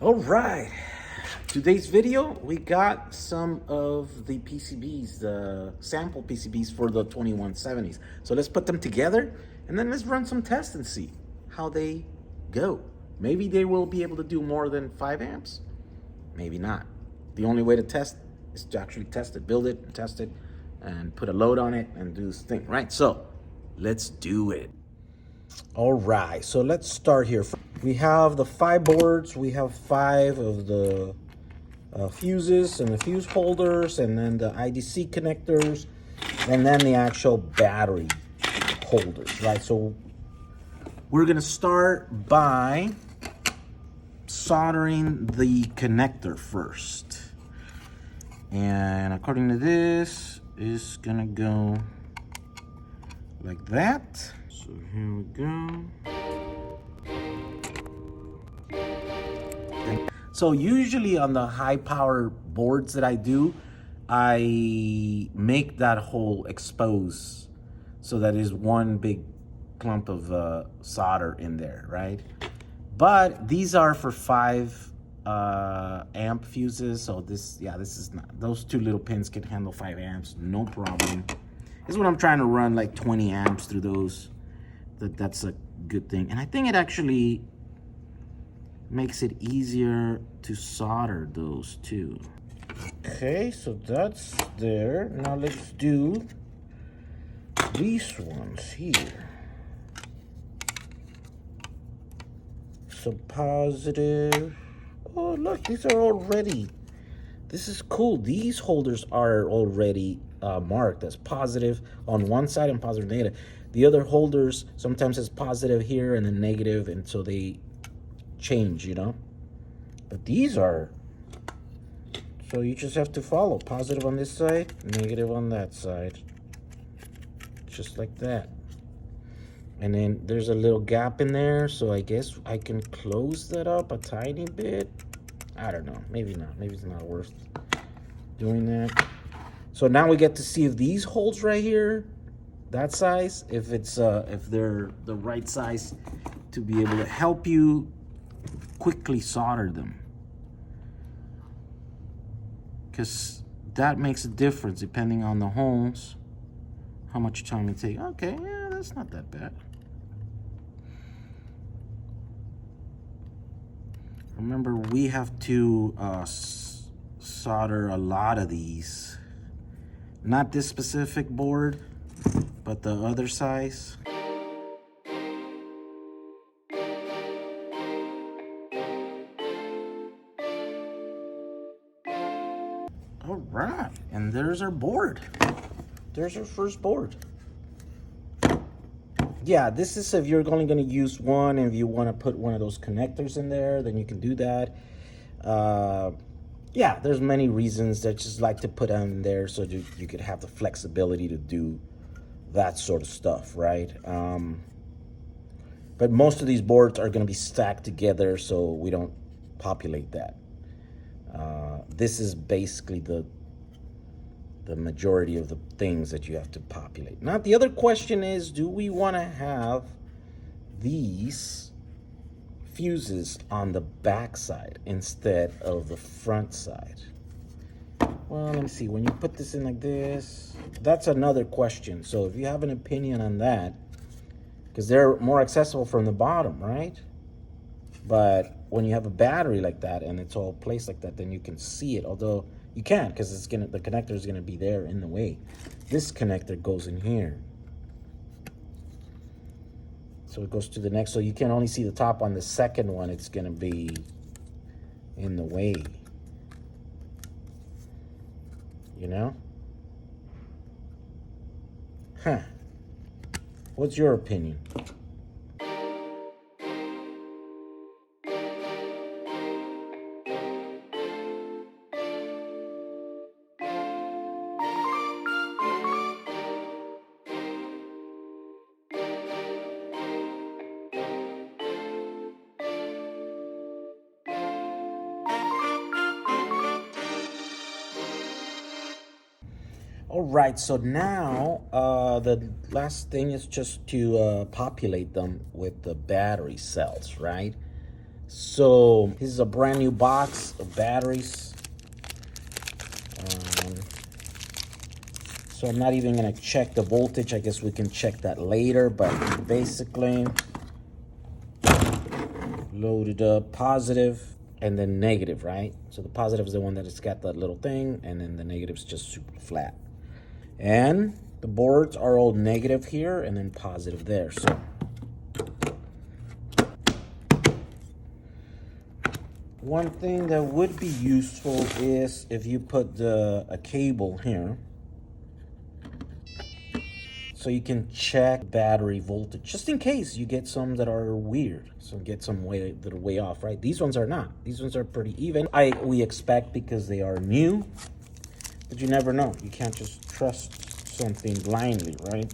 All right, today's video, we got some of the PCBs, the sample PCBs for the 2170s. So let's put them together and then let's run some tests and see how they go. Maybe they will be able to do more than 5 amps, maybe not. The only way to test is to actually test it, build it and test it and put a load on it and do this thing, right? So let's do it. All right, so let's start here. We have the 5 boards. We have 5 of the fuses and the fuse holders, and then the IDC connectors, and then the actual battery holders, right? So we're gonna start by soldering the connector first. And according to this, it's gonna go like that. So here we go. So usually on the high power boards that I do, I make that hole expose so that is one big clump of solder in there, right? But these are for 5 amp fuses. So this is not, those 2 little pins can handle 5 amps, no problem. This is when I'm trying to run like 20 amps through those. That's a good thing. And I think it actually makes it easier to solder those too. Okay, so that's there. Now let's do these ones here. So positive. Oh, look, these are already. This is cool. These holders are already marked as positive on one side and positive negative. The other holders sometimes has positive here and then negative, and so they change, you know. But these are, so you just have to follow positive on this side, negative on that side, just like that. And then there's a little gap in there, so I guess I can close that up a tiny bit. I don't know, maybe not, maybe it's not worth doing that. So now we get to see if these holes right here, that size, if they're the right size to be able to help you quickly solder them, because that makes a difference depending on the holes, how much time it takes. Okay, yeah, that's not that bad. Remember, we have to solder a lot of these, not this specific board, but the other size. All right, and there's our board. There's our first board. Yeah, this is if you're only going to use one, and if you want to put one of those connectors in there, then you can do that. Yeah, there's many reasons that just like to put on there so you could have the flexibility to do that sort of stuff, right? But most of these boards are going to be stacked together, so we don't populate that. This is basically the majority of the things that you have to populate. Now, the other question is, do we want to have these fuses on the back side instead of the front side? Well, let me see. When you put this in like this, that's another question. So if you have an opinion on that, because they're more accessible from the bottom, right? But when you have a battery like that and it's all placed like that, then you can see it. Although you can't, because the connector is gonna be there in the way. This connector goes in here, so it goes to the next. So you can only see the top on the second one. It's gonna be in the way, you know? Huh. What's your opinion? All right, so now the last thing is just to populate them with the battery cells, right? So this is a brand new box of batteries. So I'm not even gonna check the voltage. I guess we can check that later, but basically loaded up positive and then negative, right? So the positive is the one that has got that little thing, and then the negative is just super flat. And the boards are all negative here and then positive there. So one thing that would be useful is if you put a cable here so you can check battery voltage, just in case you get some that are weird. So get some that are way off, right? These ones are not. These ones are pretty even. We expect because they are new, but you never know. You can't just trust something blindly, right?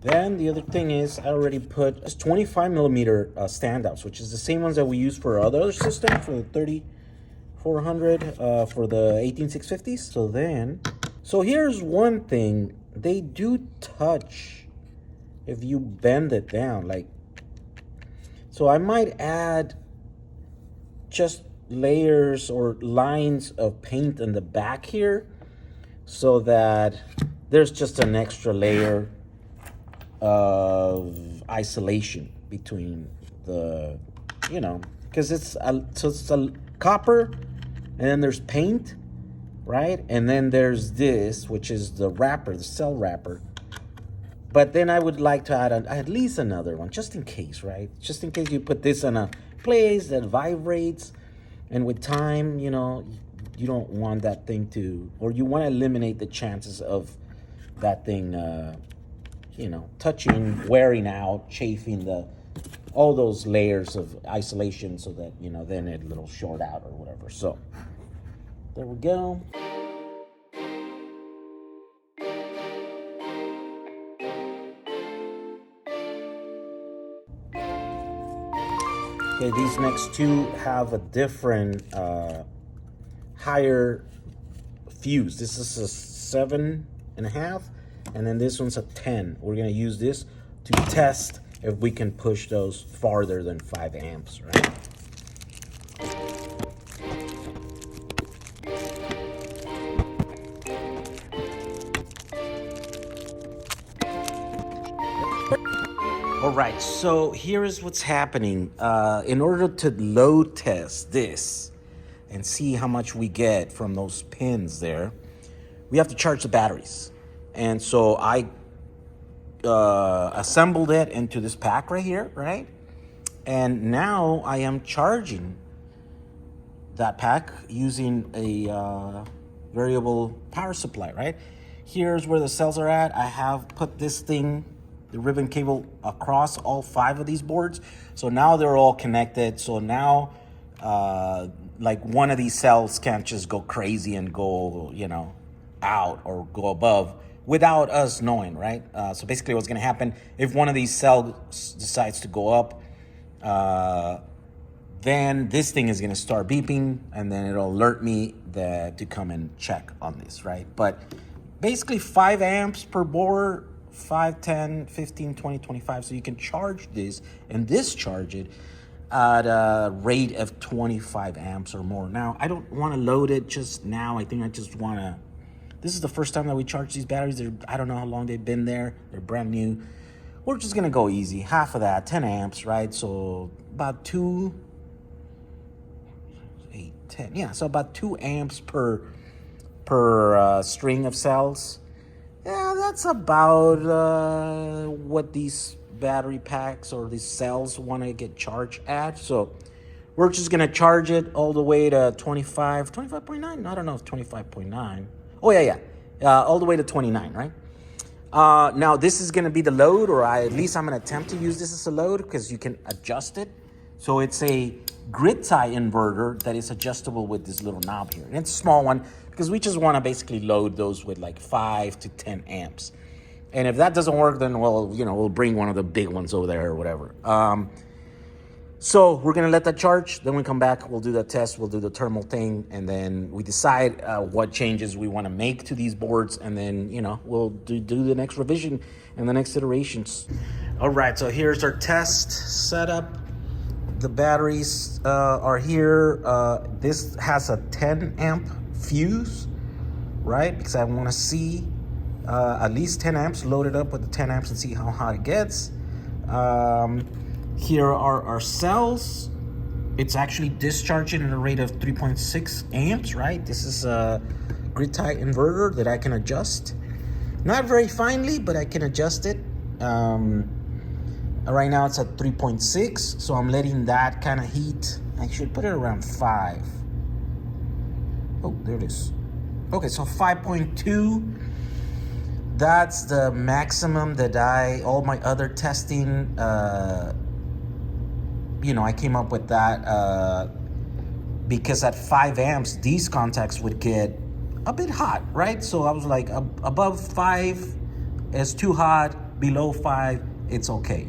Then the other thing is I already put 25 millimeter standouts, which is the same ones that we use for our other system, for the 3400, for the 18650s. So here's one thing. They do touch if you bend it down. Like, so I might add just layers or lines of paint in the back here so that there's just an extra layer of isolation between the, because it's a copper, and then there's paint, right? And then there's this, which is the wrapper, the cell wrapper. But then I would like to add at least another one, just in case, right? Just in case you put this in a place that vibrates, and with time, you don't want that thing to, or you want to eliminate the chances of that thing, touching, wearing out, chafing all those layers of isolation, so that, then it'll short out or whatever. So there we go. Okay, these next two have a different higher fuse. This is a 7.5, and then this one's a 10. We're gonna use this to test if we can push those farther than 5 amps, right? All right, so here is what's happening. In order to load test this and see how much we get from those pins there, we have to charge the batteries. And so I assembled it into this pack right here, right? And now I am charging that pack using a variable power supply, right? Here's where the cells are at. I have put this thing, the ribbon cable, across all 5 of these boards. So now they're all connected. So now, like, one of these cells can't just go crazy and go, out or go above without us knowing, right? So basically what's gonna happen, if one of these cells decides to go up, then this thing is gonna start beeping, and then it'll alert me to come and check on this, right? But basically 5 amps per board, 5, 10, 15, 20, 25. So you can charge this and discharge it at a rate of 25 amps or more. Now, I don't want to load it just now. I think I just want to, this is the first time that we charge these batteries. I don't know how long they've been there. They're brand new. We're just going to go easy. Half of that, 10 amps, right? So about 2, 8, 10. Yeah, so about 2 amps per string of cells. Yeah, that's about what these battery packs or these cells want to get charged at. So we're just going to charge it all the way to 25.9. I don't know if 25.9. Oh, yeah. All the way to 29, right? Now, this is going to be the load, or at least I'm going to attempt to use this as a load, because you can adjust it. So it's a grid tie inverter that is adjustable with this little knob here. And it's a small one, because we just want to basically load those with like 5 to 10 amps. And if that doesn't work, then we'll bring one of the big ones over there or whatever. So we're going to let that charge. Then we come back, we'll do the test, we'll do the thermal thing, and then we decide what changes we want to make to these boards. And then, we'll do the next revision and the next iterations. All right, so here's our test setup. The batteries are here. This has a 10 amp fuse, right? Because I want to see at least 10 amps loaded up with the 10 amps and see how hot it gets. Here are our cells. It's actually discharging at a rate of 3.6 amps, right? This is a grid tie inverter that I can adjust. Not very finely, but I can adjust it. Right now it's at 3.6, so I'm letting that kind of heat. I should put it around 5. Oh, there it is. Okay, so 5.2. That's the maximum that all my other testing, I came up with that because at 5 amps, these contacts would get a bit hot, right? So I was like, above 5 is too hot, below 5, it's okay,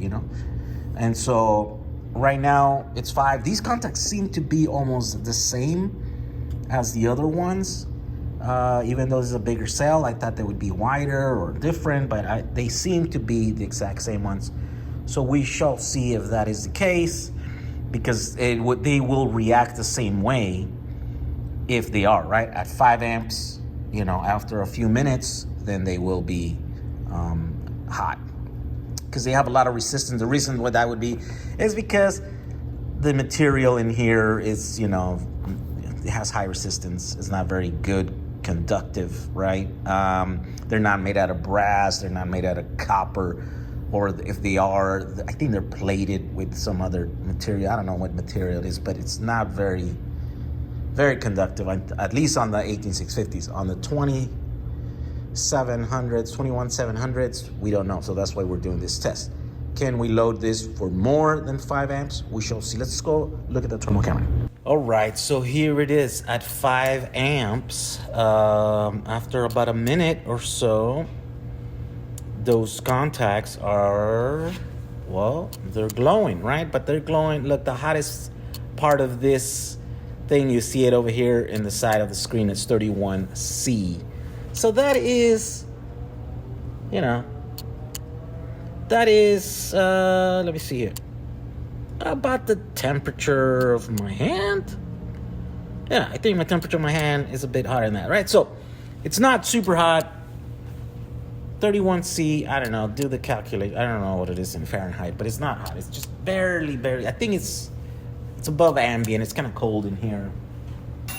And so right now it's 5. These contacts seem to be almost the same as the other ones. Even though this is a bigger cell, I thought they would be wider or different, but they seem to be the exact same ones. So we shall see if that is the case, because they will react the same way if they are, right? At 5 amps, after a few minutes, then they will be hot, because they have a lot of resistance. The reason why that would be is because the material in here is, it has high resistance. It's not very good conductive, right? They're not made out of brass. They're not made out of copper. Or if they are, I think they're plated with some other material. I don't know what material it is, but it's not very, very conductive, at least on the 18650s. On the 21700s, we don't know. So that's why we're doing this test. Can we load this for more than 5 amps? We shall see. Let's go look at the thermal camera. All right, so here it is at 5 amps. After about a minute or so, those contacts are, they're glowing, right? But they're glowing. Look, the hottest part of this thing, you see it over here in the side of the screen, it's 31C. So that is, that is, let me see here, about the temperature of my hand. Yeah, I think my temperature of my hand is a bit hotter than that, right? So it's not super hot. 31C, I don't know, do the calculation. I don't know what it is in Fahrenheit, but it's not hot. It's just barely, I think it's above ambient. It's kind of cold in here. There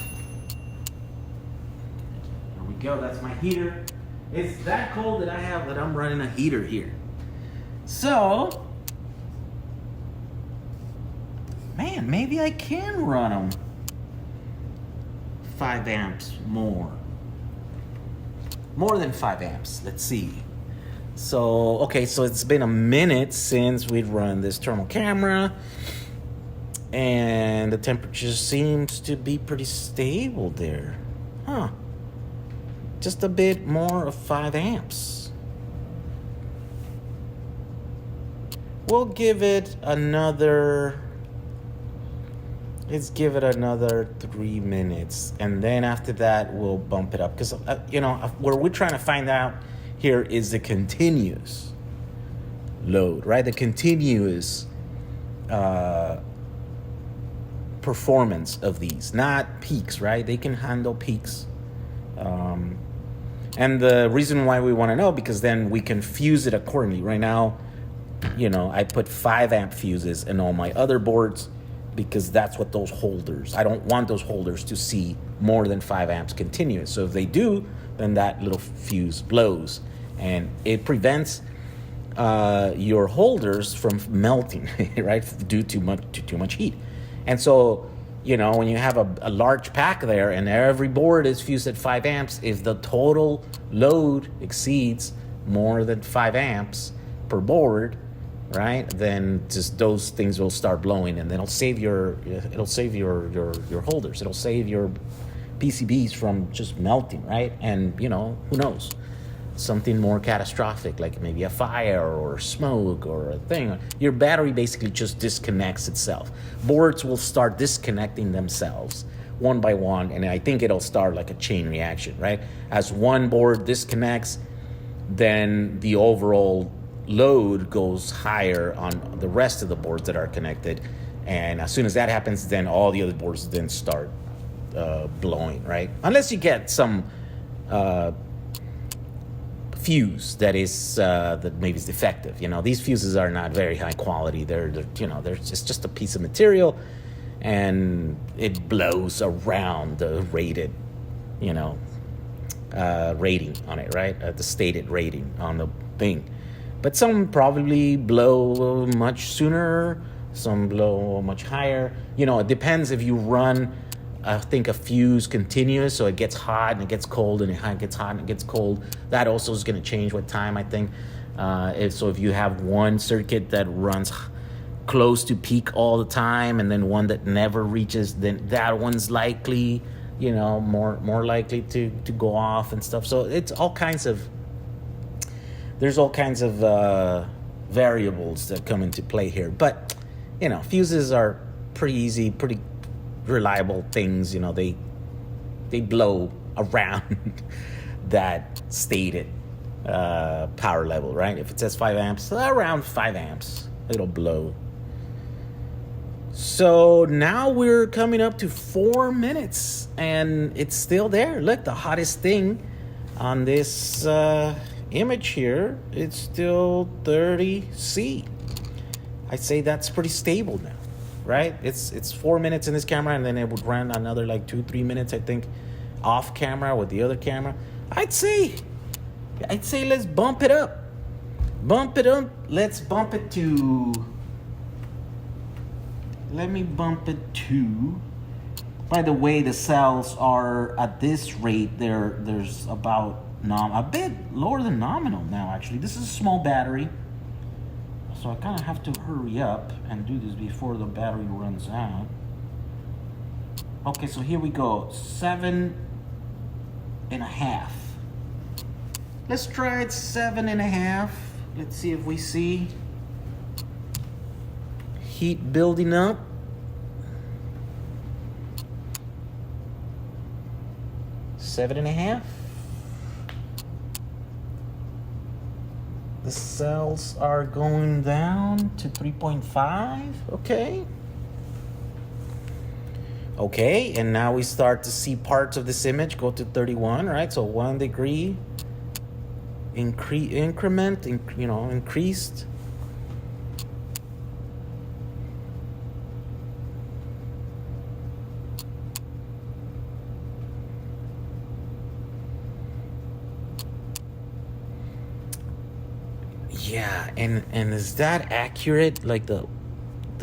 we go, that's my heater. It's that cold that I'm running a heater here. So, man, maybe I can run them 5 amps more. More than 5 amps. Let's see. So, okay, so it's been a minute since we'd run this thermal camera, and the temperature seems to be pretty stable there. Huh. Just a bit more of 5 amps. We'll give it another... Let's give it another 3 minutes, and then after that we'll bump it up, because where we're trying to find out here is the continuous load, right? The continuous performance of these, not peaks, right? They can handle peaks, and the reason why we want to know, because then we can fuse it accordingly. Right now, I put 5 amp fuses in all my other boards, because that's what those holders, I don't want those holders to see more than 5 amps continuous. So if they do, then that little fuse blows, and it prevents your holders from melting, right, due to too much heat. And so, when you have a large pack there and every board is fused at 5 amps, if the total load exceeds more than 5 amps per board, right, then just those things will start blowing, and then it'll save your holders. It'll save your PCBs from just melting, right? And who knows, something more catastrophic, like maybe a fire or smoke or a thing. Your battery basically just disconnects itself. Boards will start disconnecting themselves one by one, and I think it'll start like a chain reaction, right? As one board disconnects, then the overall load goes higher on the rest of the boards that are connected. And as soon as that happens, then all the other boards then start blowing, right? Unless you get some fuse that is that maybe is defective. You know, these fuses are not very high quality. They're just a piece of material, and it blows around the rated, rating on it, right? The stated rating on the thing. But some probably blow much sooner, some blow much higher. It depends if you run, I think, a fuse continuous, so it gets hot and it gets cold, and it gets hot and it gets cold. That also is going to change with time, I think. If you have one circuit that runs close to peak all the time, and then one that never reaches, then that one's likely, more likely to go off and stuff. So it's there's all kinds of variables that come into play here. But, fuses are pretty easy, pretty reliable things. They blow around that stated power level, right? If it says 5 amps, around 5 amps, it'll blow. So now we're coming up to 4 minutes, and it's still there. Look, the hottest thing on this image here, it's still 30C. I'd say that's pretty stable now, right? It's 4 minutes in this camera, and then it would run another like 2-3 minutes, I think, off camera with the other camera. I'd say let's bump it up. Let's bump it to, let me bump it to, by the way, the cells are at this rate, there's about a bit lower than nominal now, actually. This is a small battery, so I kind of have to hurry up and do this before the battery runs out. Okay, so here we go, 7.5. Let's try it 7.5. Let's see if we see heat building up. Seven and a half. The cells are going down to 3.5. Okay, and now we start to see parts of this image go to 31, right? So 1 degree increased. Yeah, and is that accurate? Like the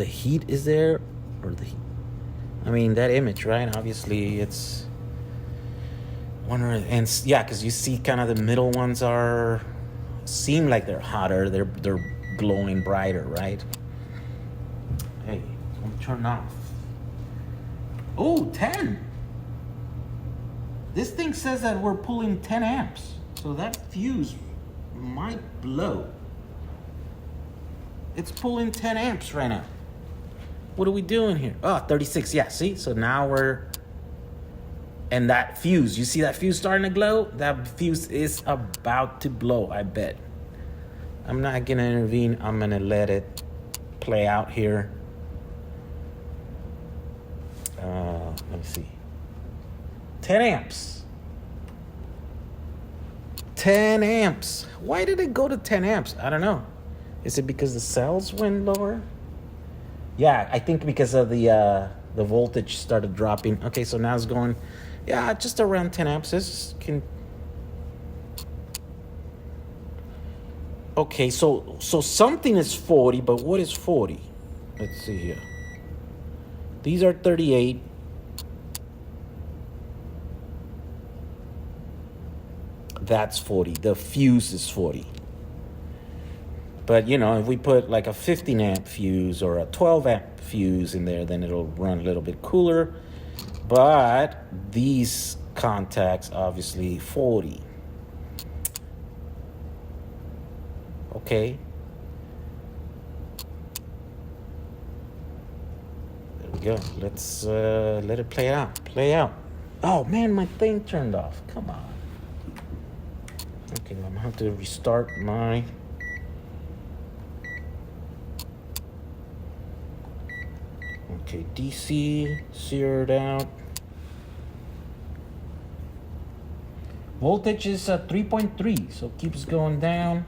heat is there, or that image, right? Obviously, it's because you see kind of the middle ones seem like they're hotter. They're glowing brighter, right? Hey, let me turn off. Oh, 10. This thing says that we're pulling 10 amps, so that fuse might blow. It's pulling 10 amps right now. What are we doing here? Oh, 36. Yeah, see? So now and that fuse, you see that fuse starting to glow? That fuse is about to blow, I bet. I'm not going to intervene. I'm going to let it play out here. Let me see. 10 amps. 10 amps. Why did it go to 10 amps? I don't know. Is it because the cells went lower? Yeah, I think because of the voltage started dropping. Okay, so now it's going, just around 10 amps. Okay, so something is 40, but what is 40? Let's see here. These are 38. That's 40. The fuse is 40. But, if we put like a 15 amp fuse or a 12 amp fuse in there, then it'll run a little bit cooler. But these contacts, obviously 40. Okay. There we go. Let's let it play out. Oh, man, my thing turned off. Come on. Okay, I'm going to have to restart my Okay, DC zeroed out. Voltage is 3.3, so it keeps going down.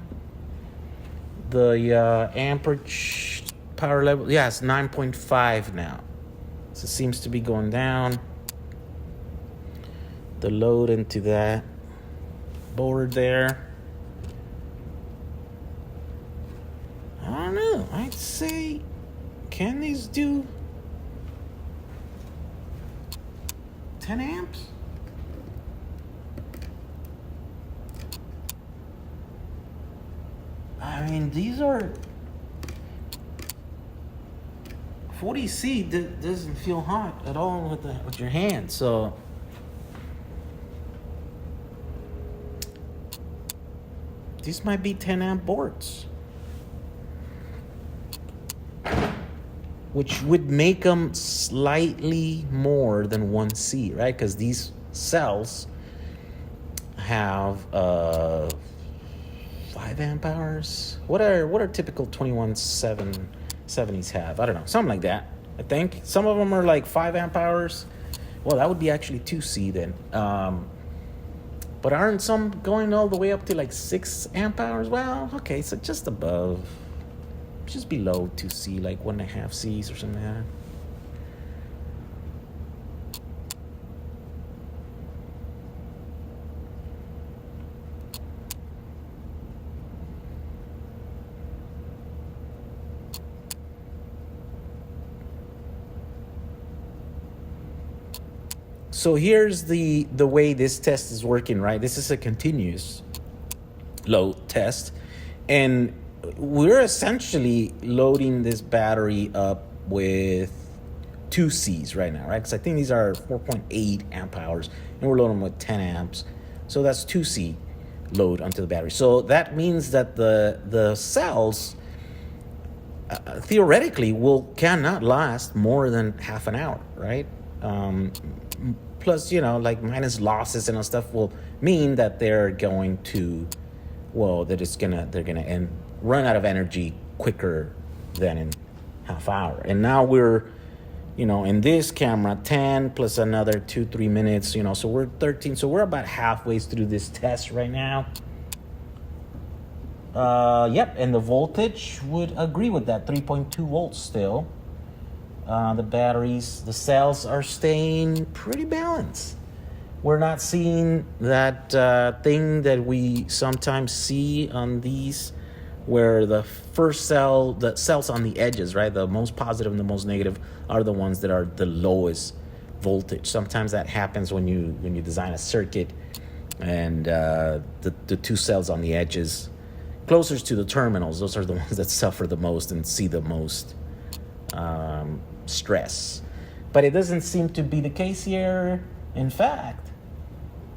The amperage power level, yeah, it's 9.5 now. So it seems to be going down. The load into that board there. I don't know. I'd say, can these do 10 amps? I mean, these are 40C doesn't feel hot at all with your hand, so these might be 10 amp boards, which would make them slightly more than 1C, right? Because these cells have 5 amp hours. What are typical 21770s have? I don't know, something like that. I think some of them are like 5 amp hours. Well, that would be actually 2C then. But aren't some going all the way up to like 6 amp hours? Well, okay, so just above, just below 2C, like 1.5 C's or something like that. So here's the way this test is working, right? This is a continuous load test. And we're essentially loading this battery up with 2 C's right now, right? Because I think these are 4.8 amp hours, and we're loading them with 10 amps. So that's 2 C load onto the battery. So that means that the cells theoretically cannot last more than half an hour, right? Plus, like minus losses and stuff will mean that they're going to, they're gonna run out of energy quicker than in half hour. And now we're, in this camera, 10 plus another 2-3 minutes, so we're 13. So we're about halfway through this test right now. Yep, and the voltage would agree with that, 3.2 volts still. The cells are staying pretty balanced. We're not seeing that thing that we sometimes see on these, where the cells on the edges, right, the most positive and the most negative, are the ones that are the lowest voltage. Sometimes that happens when you design a circuit, and the two cells on the edges, closer to the terminals, those are the ones that suffer the most and see the most stress. But it doesn't seem to be the case here. In fact,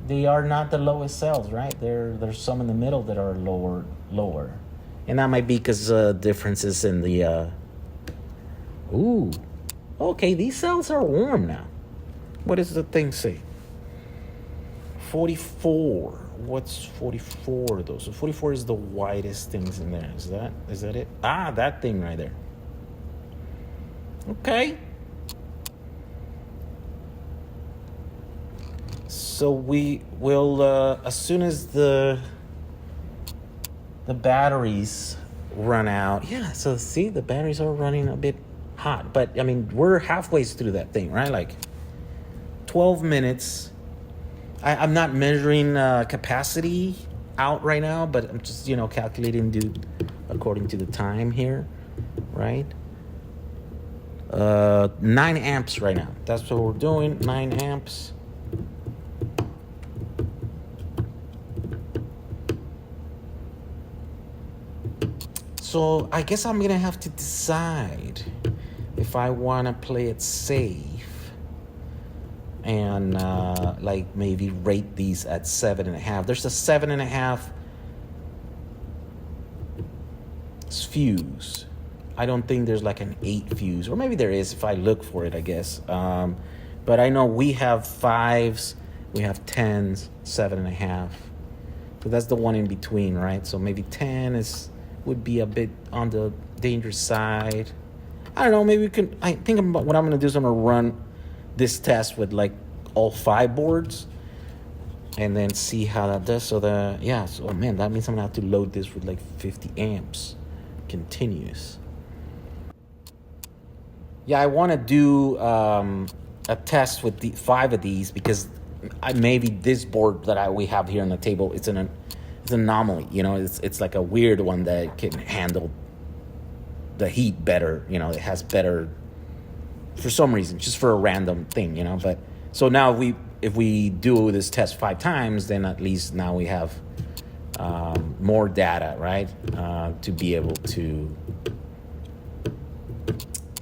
they are not the lowest cells, right? There's some in the middle that are lower. And that might be because differences in the okay, these cells are warm now. What does the thing say? 44. What's 44 though? So 44 is the widest things in there. Is that it? Ah, that thing right there. Okay. So we will, as soon as the batteries run out. Yeah, so see, the batteries are running a bit hot. But, I mean, we're halfway through that thing, right? Like 12 minutes. I'm not measuring capacity out right now, but I'm just, calculating according to the time here, right? 9 amps right now. That's what we're doing, 9 amps. So I guess I'm gonna have to decide if I wanna play it safe and like maybe rate these at 7.5. There's a 7.5 fuse. I don't think there's like an 8 fuse, or maybe there is if I look for it, I guess. But I know we have 5s, we have 10s, 7.5. So that's the one in between, right? So maybe 10 would be a bit on the dangerous side. I don't know, maybe we can, I think about what I'm gonna do is I'm gonna run this test with like all 5 boards and then see how that does. So oh man, that means I'm gonna have to load this with like 50 amps continuous. Yeah, I want to do a test with the 5 of these because maybe this board that we have here on the table, it's an anomaly. You know, it's like a weird one that can handle the heat better. You know, it has better, for some reason, just for a random thing. You know, but so now if we do this test 5 times, then at least now we have more data, right, to be able to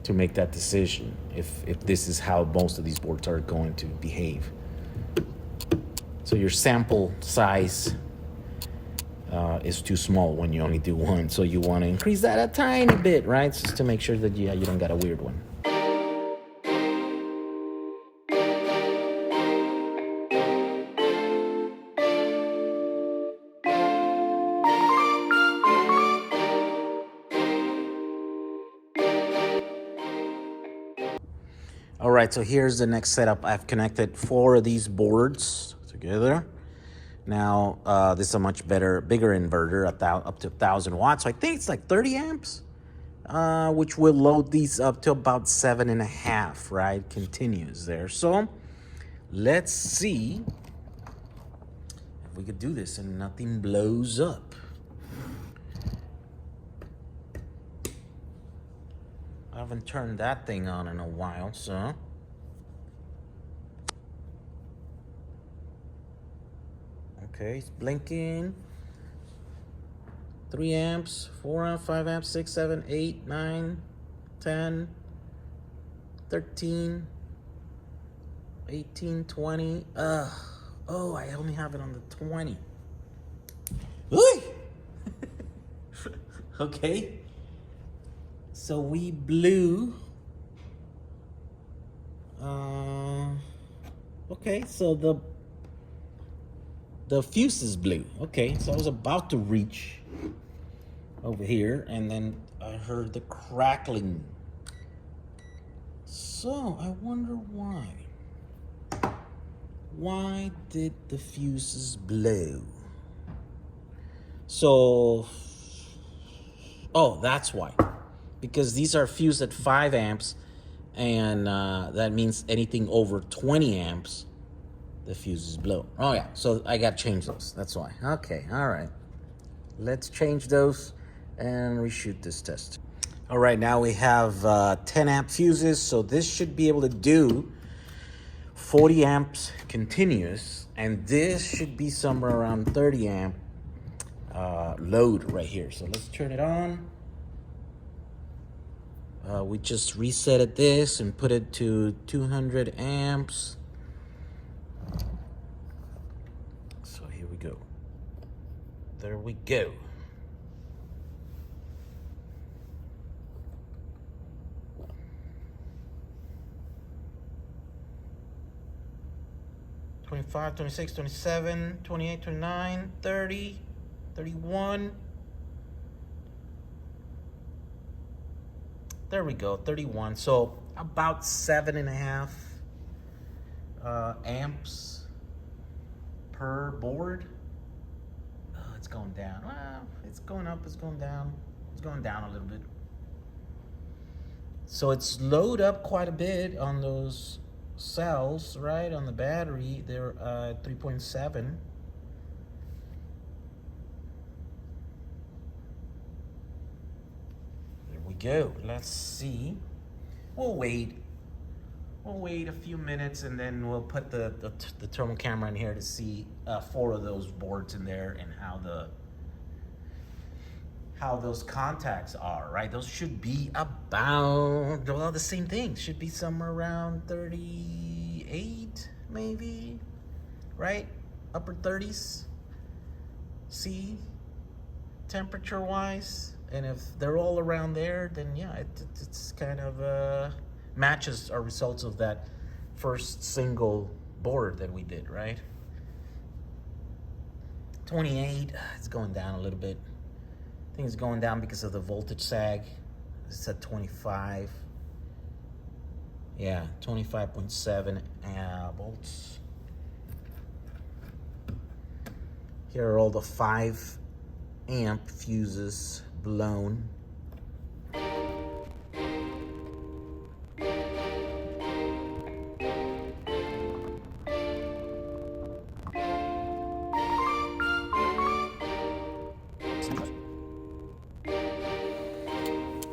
make that decision if this is how most of these boards are going to behave. So your sample size is too small when you only do one, so you want to increase that a tiny bit, right, just to make sure that you don't got a weird one. All right, so here's the next setup. I've connected 4 of these boards together. Now, this is a much bigger inverter, up to 1,000 watts. So I think it's like 30 amps, which will load these up to about 7.5, right? Continuous there. So let's see if we could do this and nothing blows up. I haven't turned that thing on in a while, so. Okay, it's blinking. 3 amps, 4 amps, 5 amps, 6, 7, 8, 9, 10, 13, 18, 20. Oh, I only have it on the 20. Ooh! Okay. So we blew. Okay, so the fuse is blue. Okay, so I was about to reach over here, and then I heard the crackling. So I wonder why. Why did the fuses blow? So, oh, that's why. Because these are fused at 5 amps, and that means anything over 20 amps, the fuses blow. Oh yeah, so I got to change those. That's why. Okay, all right. Let's change those and reshoot this test. All right, now we have 10 amp fuses, so this should be able to do 40 amps continuous, and this should be somewhere around 30 amp load right here. So let's turn it on. We just resetted this and put it to 200 amps. So here we go. There we go. $25, $26, $27, $28, $29, $30, $31. There we go, 31. So about 7.5 amps per board. Oh, it's going down. Well, it's going up, it's going down. It's going down a little bit. So it's load up quite a bit on those cells, right? On the battery, they're 3.7. Go. Let's see. We'll wait a few minutes, and then we'll put the thermal camera in here to see 4 of those boards in there and how those contacts are, right? Those should be about, well, the same thing. Should be somewhere around 38 maybe, right? Upper 30s. See, temperature wise. And if they're all around there, then yeah, it's kind of matches our results of that first single board that we did, right? 28, it's going down a little bit. I think it's going down because of the voltage sag. It's at 25. Yeah, 25.7 volts. Here are all the 5 amp fuses blown.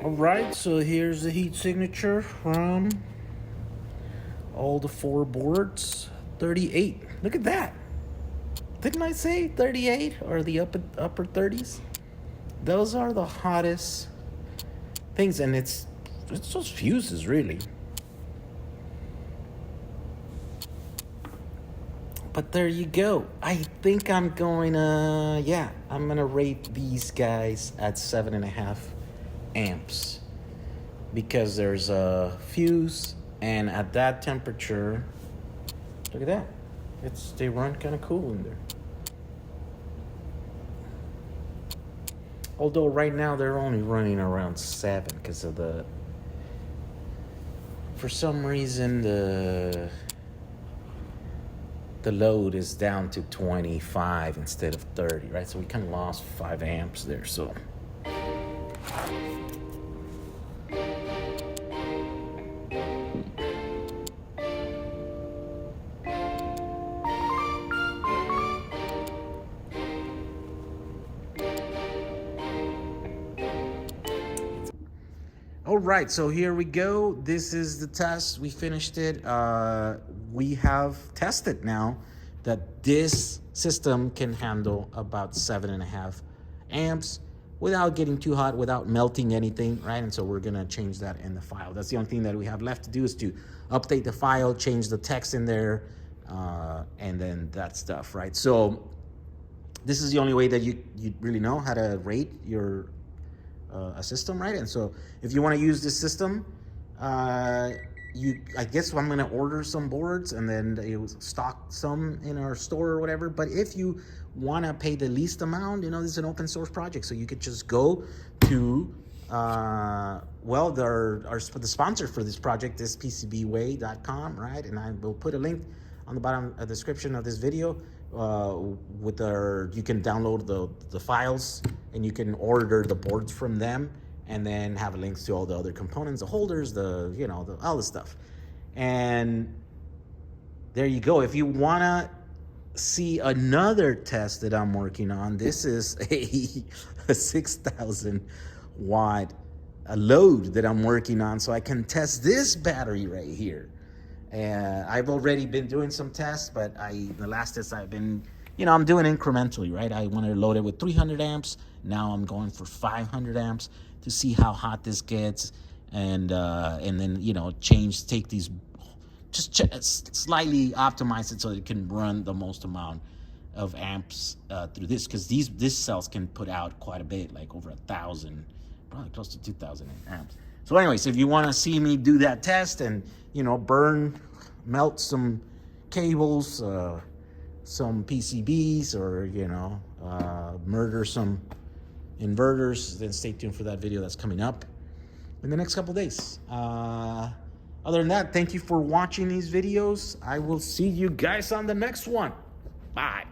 All right, so here's the heat signature from all the 4 boards. 38. Look at that. Didn't I say 38 or the upper 30s? Those are the hottest things, and it's those fuses really. But there you go. I think I'm going to, I'm gonna rate these guys at 7.5 amps because there's a fuse, and at that temperature, look at that. They run kind of cool in there. Although right now they're only running around 7 because of for some reason the load is down to 25 instead of 30, right? So we kind of lost 5 amps there, so. All right, so here we go. This is the test. We finished it. We have tested now that this system can handle about 7.5 amps without getting too hot, without melting anything, right? And so we're gonna change that in the file. That's the only thing that we have left to do, is to update the file, change the text in there, and then that stuff, right? So this is the only way that you really know how to rate your a system, right? And so if you want to use this system, I guess I'm going to order some boards and then you'll stock some in our store or whatever. But if you want to pay the least amount, this is an open source project, so you could just go to the sponsor for this project is PCBway.com, right? And I will put a link on the bottom description of this video. You can download the files and you can order the boards from them, and then have links to all the other components, the holders, all the stuff. And there you go. If you wanna see another test that I'm working on, this is a 6,000 watt load that I'm working on, so I can test this battery right here. I've already been doing some tests, but the last test I've been, I'm doing incrementally, right? I want to load it with 300 amps. Now I'm going for 500 amps to see how hot this gets, and then take these, slightly optimize it so it can run the most amount of amps through this, because these cells can put out quite a bit, like over 1,000, probably close to 2,000 amps. So anyways, if you want to see me do that test and, melt some cables, some PCBs, or, murder some inverters, then stay tuned for that video that's coming up in the next couple days. Other than that, thank you for watching these videos. I will see you guys on the next one. Bye.